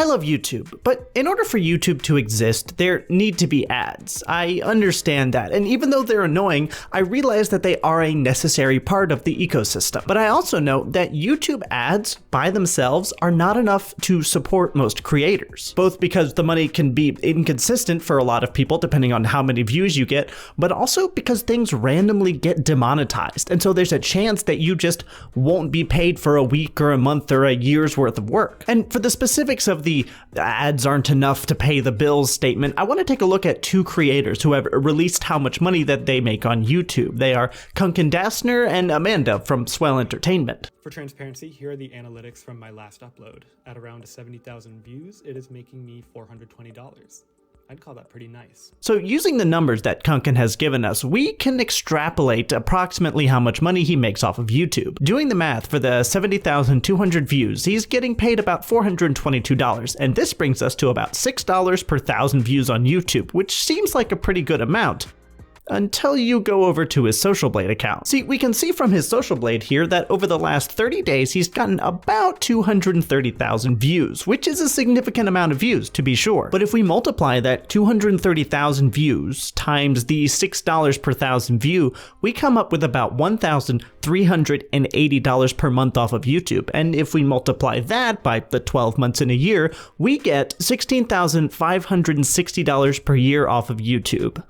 I love YouTube, but in order for YouTube to exist, there need to be ads. I understand that, and even though they're annoying, I realize that they are a necessary part of the ecosystem. But I also know that YouTube ads by themselves are not enough to support most creators, both because the money can be inconsistent for a lot of people depending on how many views you get, but also because things randomly get demonetized, and so there's a chance that you just won't be paid for a week or a month or a year's worth of work. And for the specifics of the ads aren't enough to pay the bills statement, I want to take a look at two creators who have released how much money that they make on YouTube. They are Kuncan Dastner and Amanda from Swell Entertainment. For transparency, here are the analytics from my last upload. At around 70,000 views, it is making me $420. I'd call that pretty nice. So using the numbers that Kuncan has given us, we can extrapolate approximately how much money he makes off of YouTube. Doing the math, for the 70,200 views, he's getting paid about $422, and this brings us to about $6 per 1,000 views on YouTube, which seems like a pretty good amount. Until you go over to his Social Blade account. See, we can see from his Social Blade here that over the last 30 days, he's gotten about 230,000 views, which is a significant amount of views, to be sure. But if we multiply that 230,000 views times the $6 per 1,000 view, we come up with about $1,380 per month off of YouTube. And if we multiply that by the 12 months in a year, we get $16,560 per year off of YouTube.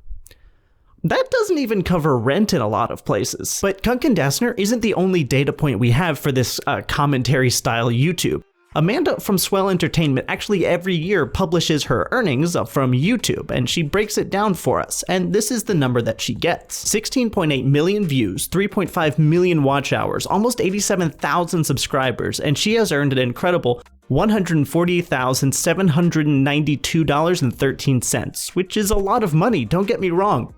That doesn't even cover rent in a lot of places. But Kuncan Dastner isn't the only data point we have for this commentary style YouTube. Amanda from Swell Entertainment actually every year publishes her earnings from YouTube, and she breaks it down for us, and this is the number that she gets. 16.8 million views, 3.5 million watch hours, almost 87,000 subscribers, and she has earned an incredible $140,792.13, which is a lot of money, don't get me wrong.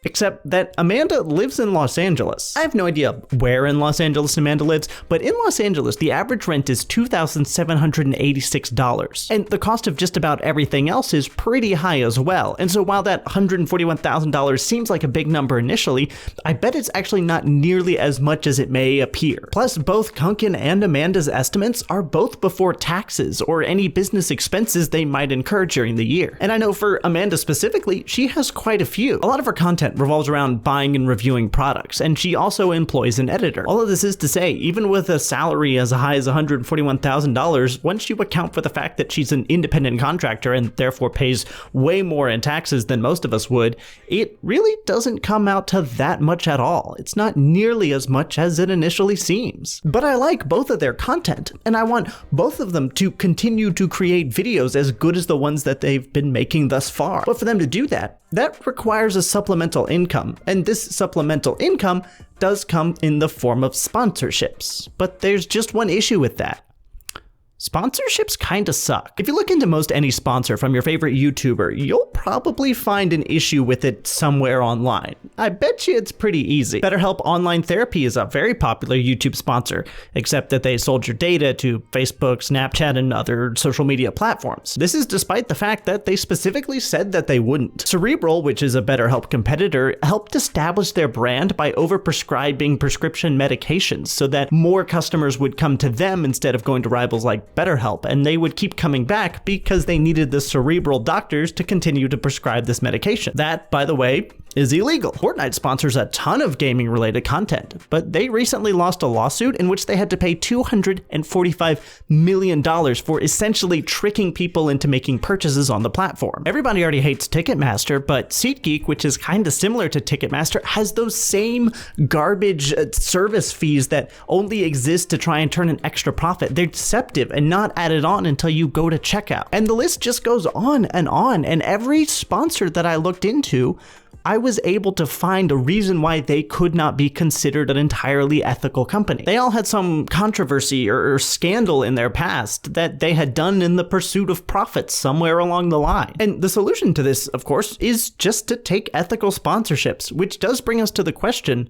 Except that Amanda lives in Los Angeles. I have no idea where in Los Angeles Amanda lives, but in Los Angeles, the average rent is $2,786. And the cost of just about everything else is pretty high as well. And so while that $141,000 seems like a big number initially, I bet it's actually not nearly as much as it may appear. Plus, both Kuncan and Amanda's estimates are both before taxes or any business expenses they might incur during the year. And I know for Amanda specifically, she has quite a few. A lot of her content revolves around buying and reviewing products, and she also employs an editor. All of this is to say, even with a salary as high as $141,000, once you account for the fact that she's an independent contractor and therefore pays way more in taxes than most of us would, it really doesn't come out to that much at all. It's not nearly as much as it initially seems. But I like both of their content, and I want both of them to continue to create videos as good as the ones that they've been making thus far. But for them to do that requires a supplemental income, and this supplemental income does come in the form of sponsorships. But there's just one issue with that. Sponsorships kinda suck. If you look into most any sponsor from your favorite YouTuber, you'll probably find an issue with it somewhere online. I bet you it's pretty easy. BetterHelp Online Therapy is a very popular YouTube sponsor, except that they sold your data to Facebook, Snapchat, and other social media platforms. This is despite the fact that they specifically said that they wouldn't. Cerebral, which is a BetterHelp competitor, helped establish their brand by overprescribing prescription medications so that more customers would come to them instead of going to rivals like BetterHelp, and they would keep coming back because they needed the Cerebral doctors to continue to prescribe this medication. That, by the way, is illegal. Fortnite sponsors a ton of gaming-related content, but they recently lost a lawsuit in which they had to pay $245 million for essentially tricking people into making purchases on the platform. Everybody already hates Ticketmaster, but SeatGeek, which is kind of similar to Ticketmaster, has those same garbage service fees that only exist to try and turn an extra profit. They're deceptive and not added on until you go to checkout. And the list just goes on, and every sponsor that I looked into, I was able to find a reason why they could not be considered an entirely ethical company. They all had some controversy or scandal in their past that they had done in the pursuit of profits somewhere along the line. And the solution to this, of course, is just to take ethical sponsorships, which does bring us to the question,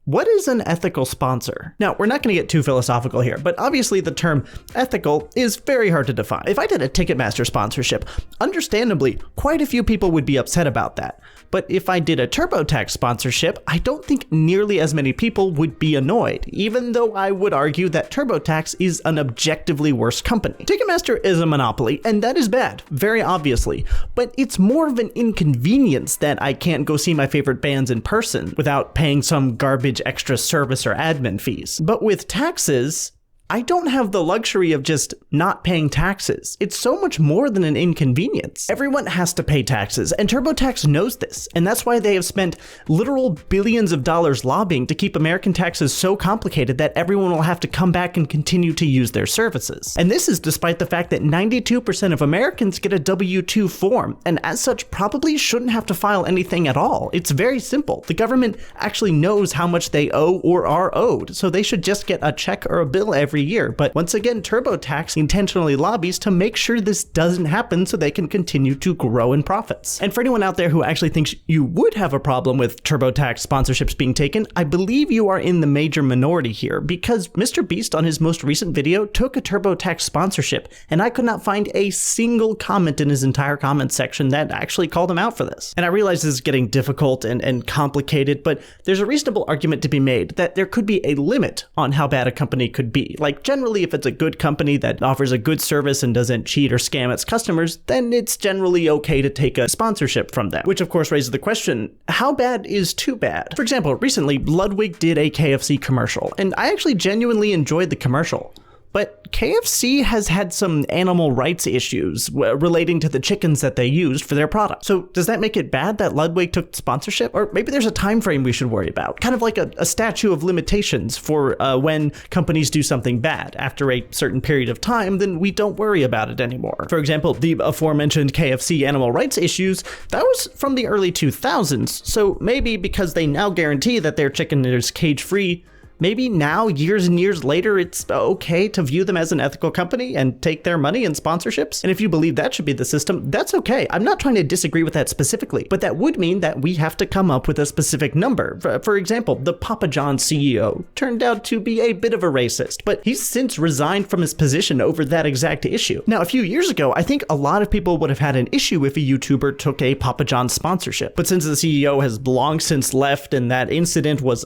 What is an ethical sponsor? Now, we're not going to get too philosophical here, but obviously the term ethical is very hard to define. If I did a Ticketmaster sponsorship, understandably, quite a few people would be upset about that. But if I did a TurboTax sponsorship, I don't think nearly as many people would be annoyed, even though I would argue that TurboTax is an objectively worse company. Ticketmaster is a monopoly, and that is bad, very obviously, but it's more of an inconvenience that I can't go see my favorite bands in person without paying some garbage extra service or admin fees. But with taxes, I don't have the luxury of just not paying taxes. It's so much more than an inconvenience. Everyone has to pay taxes, and TurboTax knows this, and that's why they have spent literal billions of dollars lobbying to keep American taxes so complicated that everyone will have to come back and continue to use their services. And this is despite the fact that 92% of Americans get a W-2 form, and as such probably shouldn't have to file anything at all. It's very simple. The government actually knows how much they owe or are owed, so they should just get a check or a bill every year. But once again, TurboTax intentionally lobbies to make sure this doesn't happen so they can continue to grow in profits. And for anyone out there who actually thinks you would have a problem with TurboTax sponsorships being taken, I believe you are in the major minority here, because Mr. Beast on his most recent video took a TurboTax sponsorship, and I could not find a single comment in his entire comment section that actually called him out for this. And I realize this is getting difficult and complicated, but there's a reasonable argument to be made that there could be a limit on how bad a company could be. Like, generally, if it's a good company that offers a good service and doesn't cheat or scam its customers, then it's generally okay to take a sponsorship from them. Which of course raises the question, how bad is too bad? For example, recently, Ludwig did a KFC commercial, and I actually genuinely enjoyed the commercial. But KFC has had some animal rights issues relating to the chickens that they used for their product. So does that make it bad that Ludwig took sponsorship? Or maybe there's a time frame we should worry about, kind of like a statute of limitations for when companies do something bad. After a certain period of time, then we don't worry about it anymore. For example, the aforementioned KFC animal rights issues, that was from the early 2000s. So maybe because they now guarantee that their chicken is cage-free, maybe now, years and years later, it's okay to view them as an ethical company and take their money in sponsorships. And if you believe that should be the system, that's okay. I'm not trying to disagree with that specifically, but that would mean that we have to come up with a specific number. For example, the Papa John's CEO turned out to be a bit of a racist, but he's since resigned from his position over that exact issue. Now, a few years ago, I think a lot of people would have had an issue if a YouTuber took a Papa John's sponsorship. But since the CEO has long since left and that incident was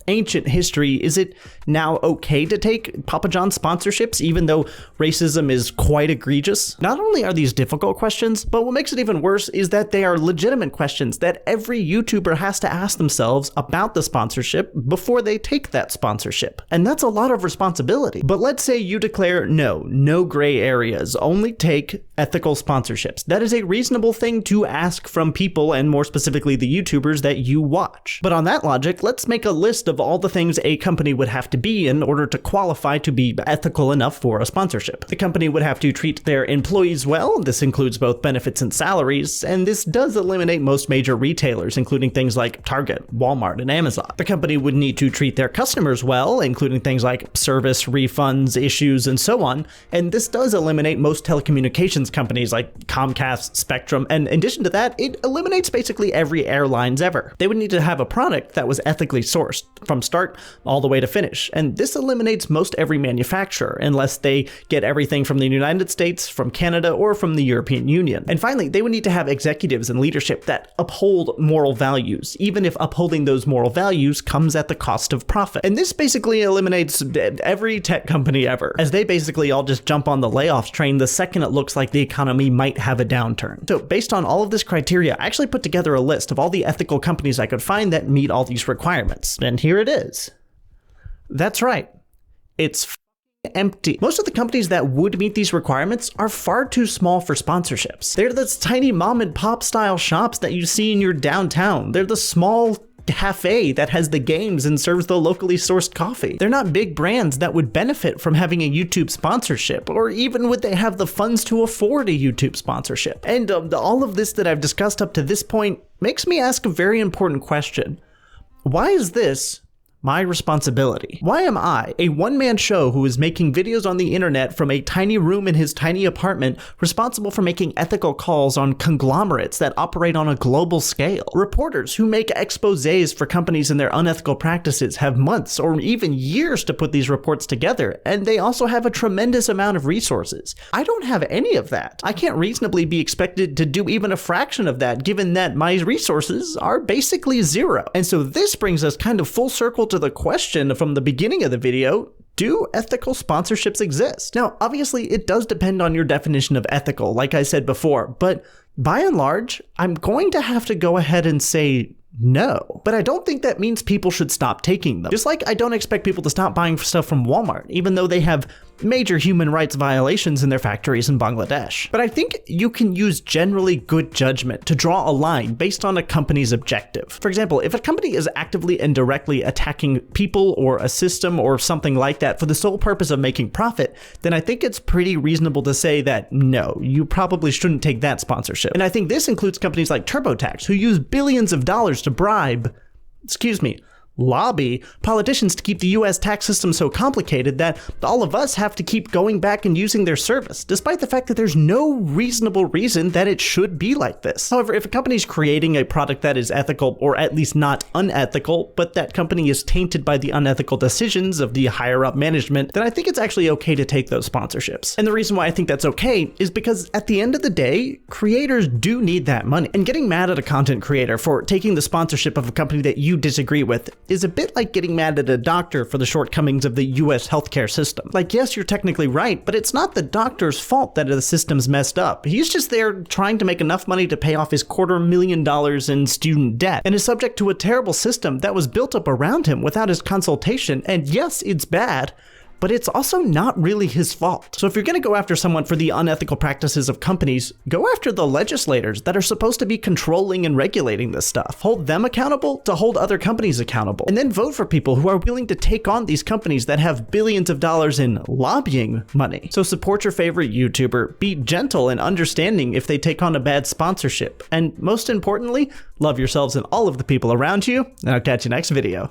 ancient history, is it now okay to take Papa John's sponsorships even though racism is quite egregious? Not only are these difficult questions, but what makes it even worse is that they are legitimate questions that every YouTuber has to ask themselves about the sponsorship before they take that sponsorship. And that's a lot of responsibility. But let's say you declare no gray areas, only take ethical sponsorships. That is a reasonable thing to ask from people, and more specifically the YouTubers that you watch. But on that logic, let's make a list of all the things a company would have to be in order to qualify to be ethical enough for a sponsorship. The company would have to treat their employees well. This includes both benefits and salaries, and this does eliminate most major retailers, including things like Target, Walmart, and Amazon. The company would need to treat their customers well, including things like service, refunds, issues, and so on, and this does eliminate most telecommunications companies like Comcast, Spectrum, and in addition to that, it eliminates basically every airlines ever. They would need to have a product that was ethically sourced from start all the way to finish. And this eliminates most every manufacturer unless they get everything from the United States, from Canada, or from the European Union. And finally, they would need to have executives and leadership that uphold moral values, even if upholding those moral values comes at the cost of profit. And this basically eliminates every tech company ever, as they basically all just jump on the layoffs train the second it looks like the economy might have a downturn. So based on all of this criteria, I actually put together a list of all the ethical companies I could find that meet all these requirements. And here it is. That's right. It's empty. Most of the companies that would meet these requirements are far too small for sponsorships. They're those tiny mom and pop style shops that you see in your downtown. They're the small cafe that has the games and serves the locally sourced coffee. They're not big brands that would benefit from having a YouTube sponsorship, or even would they have the funds to afford a YouTube sponsorship. And all of this that I've discussed up to this point makes me ask a very important question. Why is this my responsibility? Why am I, a one-man show who is making videos on the internet from a tiny room in his tiny apartment, responsible for making ethical calls on conglomerates that operate on a global scale? Reporters who make exposés for companies and their unethical practices have months or even years to put these reports together, and they also have a tremendous amount of resources. I don't have any of that. I can't reasonably be expected to do even a fraction of that, given that my resources are basically zero. And so this brings us kind of full circle to the question from the beginning of the video: do ethical sponsorships exist? Now, obviously, it does depend on your definition of ethical, like I said before, but by and large, I'm going to have to go ahead and say no. But I don't think that means people should stop taking them. Just like I don't expect people to stop buying stuff from Walmart, even though they have major human rights violations in their factories in Bangladesh. But I think you can use generally good judgment to draw a line based on a company's objective. For example, if a company is actively and directly attacking people or a system or something like that for the sole purpose of making profit, then I think it's pretty reasonable to say that no, you probably shouldn't take that sponsorship. And I think this includes companies like TurboTax, who use billions of dollars to lobby politicians to keep the US tax system so complicated that all of us have to keep going back and using their service, despite the fact that there's no reasonable reason that it should be like this. However, if a company's creating a product that is ethical, or at least not unethical, but that company is tainted by the unethical decisions of the higher up management, then I think it's actually okay to take those sponsorships. And the reason why I think that's okay is because at the end of the day, creators do need that money. And getting mad at a content creator for taking the sponsorship of a company that you disagree with is a bit like getting mad at a doctor for the shortcomings of the US healthcare system. Like, yes, you're technically right, but it's not the doctor's fault that the system's messed up. He's just there trying to make enough money to pay off his $250,000 in student debt, and is subject to a terrible system that was built up around him without his consultation. And yes, it's bad, but it's also not really his fault. So if you're gonna go after someone for the unethical practices of companies, go after the legislators that are supposed to be controlling and regulating this stuff. Hold them accountable to hold other companies accountable. And then vote for people who are willing to take on these companies that have billions of dollars in lobbying money. So support your favorite YouTuber, be gentle and understanding if they take on a bad sponsorship. And most importantly, love yourselves and all of the people around you, and I'll catch you next video.